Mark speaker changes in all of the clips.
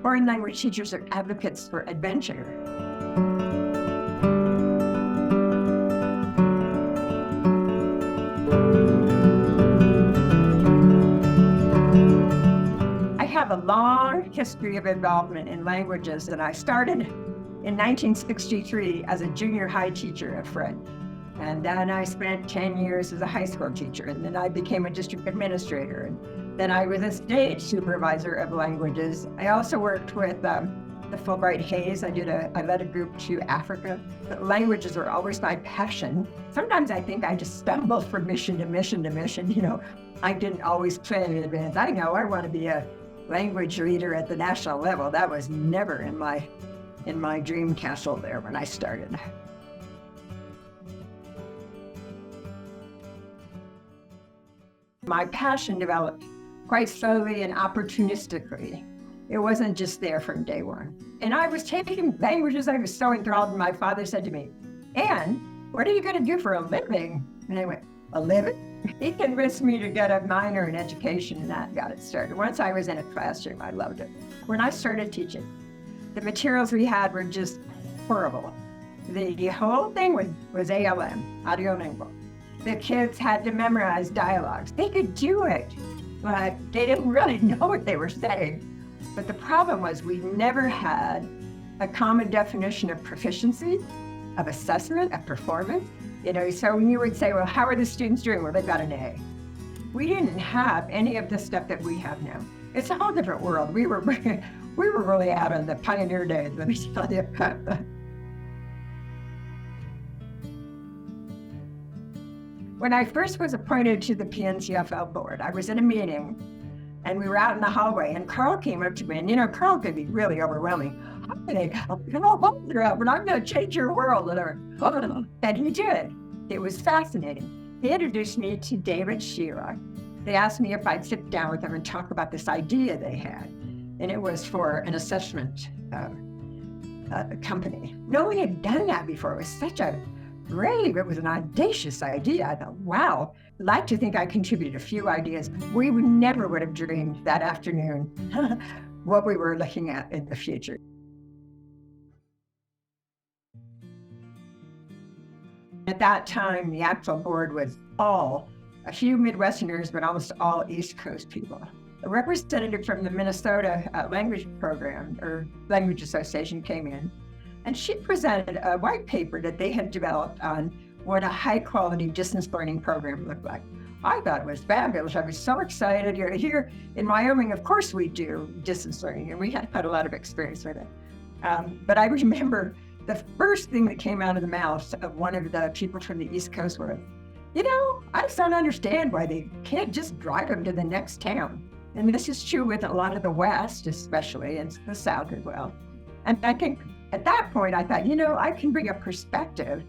Speaker 1: Foreign language teachers are advocates for adventure. I have a long history of involvement in languages, and I started in 1963 as a junior high teacher of French. And then I spent 10 years as a high school teacher, and then I became a district administrator. And then I was a stage supervisor of languages. I also worked with the Fulbright Hayes. I led a group to Africa. But languages are always my passion. Sometimes I think I just stumbled from mission to mission to mission. You know, I didn't always plan in advance. I know I want to be a language leader at the national level. That was never in my dream castle there when I started. My passion developed quite slowly and opportunistically. It wasn't just there from day one. And I was taking languages. I was so enthralled. And my father said to me, "Ann, what are you going to do for a living?" And I went, "A living?" He convinced me to get a minor in education, and that got it started. Once I was in a classroom, I loved it. When I started teaching, the materials we had were just horrible. The whole thing was ALM, audiolingual. The kids had to memorize dialogues. They could do it, but they didn't really know what they were saying. But the problem was we never had a common definition of proficiency, of assessment, of performance. You know, so when you would say, well, how are the students doing? Well, they've got an A. We didn't have any of the stuff that we have now. It's a whole different world. We were really out on the pioneer days, let me tell you. When I first was appointed to the PNCFL board, I was in a meeting and we were out in the hallway and Carl came up to me, and you know, Carl could be really overwhelming. I'm going to change your world. And he did. It was fascinating. He introduced me to David Sheila. They asked me if I'd sit down with them and talk about this idea they had. And it was for an assessment company. No one had done that before. It was such a brave, it was an audacious idea. I thought, wow, I'd like to think I contributed a few ideas. We never would have dreamed that afternoon what we were looking at in the future. At that time, the ACTFL board was a few Midwesterners, but almost all East Coast people. A representative from the Minnesota language program or language association came in, and she presented a white paper that they had developed on what a high-quality distance learning program looked like. I thought it was fabulous. I was so excited. You're here in Wyoming, of course we do distance learning, and we had a lot of experience with it. But I remember the first thing that came out of the mouth of one of the people from the East Coast was, you know, I just don't understand why they can't just drive them to the next town. And this is true with a lot of the West, especially, and the South as well. And I think at that point, I thought, you know, I can bring a perspective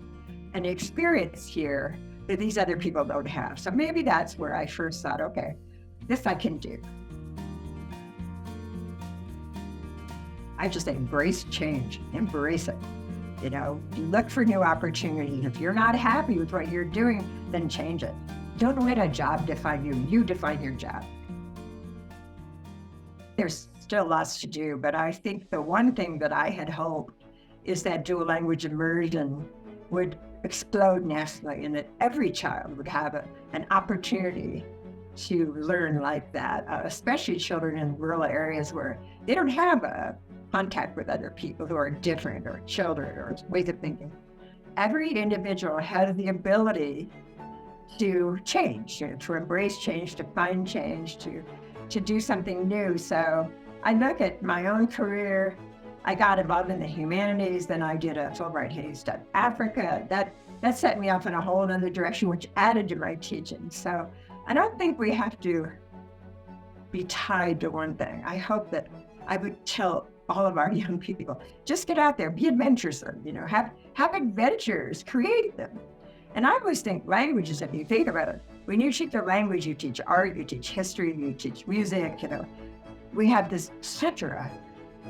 Speaker 1: and experience here that these other people don't have. So maybe that's where I first thought, okay, this I can do. I just embrace change, embrace it. You know, look for new opportunities. If you're not happy with what you're doing, then change it. Don't let a job define you. You define your job. There's still lots to do, but I think the one thing that I had hoped is that dual language immersion would explode nationally and that every child would have an opportunity to learn like that, especially children in rural areas where they don't have a contact with other people who are different or children or ways of thinking. Every individual has the ability to change, to embrace change, to find change, to do something new. So I look at my own career. I got involved in the humanities, then I did a Fulbright Hayes to Africa. That set me off in a whole other direction, which added to my teaching. So I don't think we have to be tied to one thing. I hope that I would tell all of our young people, just get out there, be adventuresome, you know, have adventures, create them. And I always think languages, if you think about it, when you teach a language, you teach art, you teach history, you teach music, you know, we have this plethora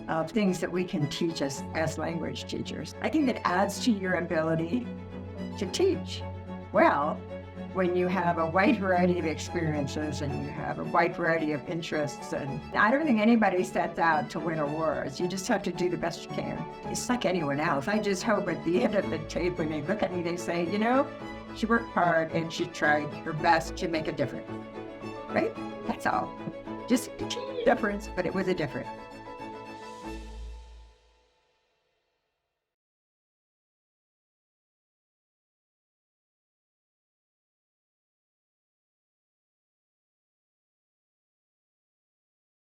Speaker 1: of things that we can teach as language teachers. I think it adds to your ability to teach well when you have a wide variety of experiences and you have a wide variety of interests. And I don't think anybody sets out to win awards. You just have to do the best you can. It's like anyone else. I just hope at the end of the tape, when they look at me, they say, you know, she worked hard and she tried her best to make a difference. Right? That's all. Just a difference, but it was a difference.